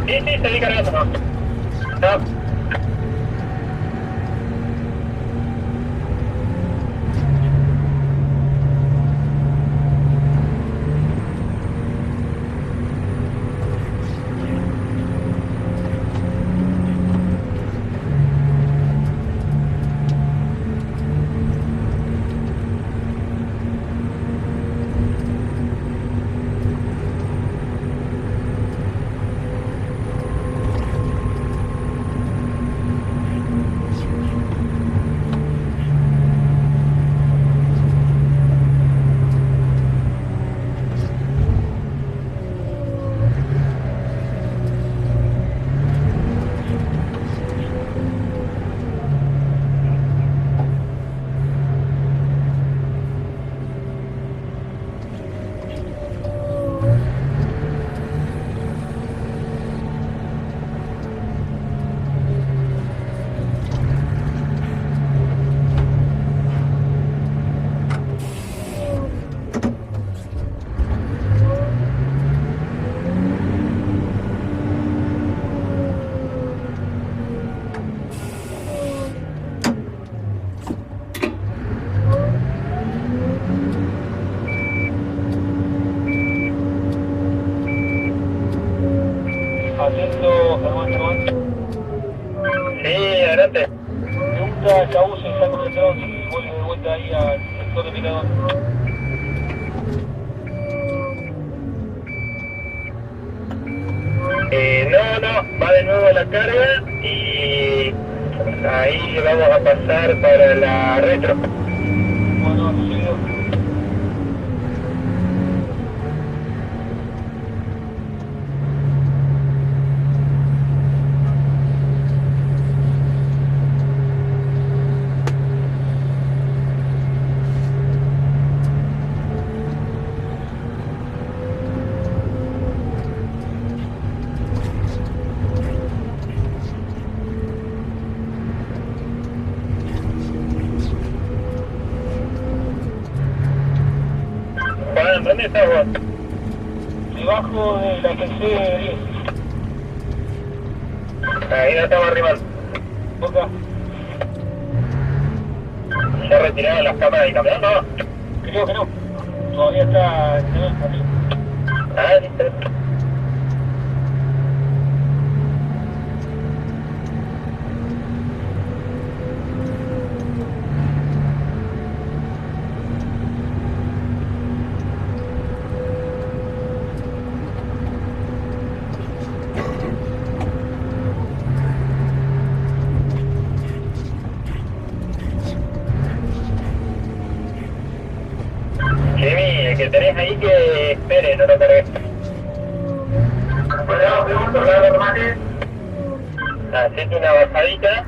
Sí, sí, estoy cargando. No. Atento, Germán. Sí, adelante. Pregunta a Cabuz en San Concentrado si vuelve de vuelta ahí al sector de Mirador. No, va de nuevo a la carga y ahí vamos a pasar para la retro. Bueno, recibido. Juan, ¿dónde estás vos? Debajo de la GC 10. Ahí no estamos arribando. Boca. ¿Ya retiraron las cámaras del camión? No. Creo que no. Todavía está en el camino. Ah, listo. Jimmy, el que tenés ahí que espere, no lo cargues. Hacete una bajadita.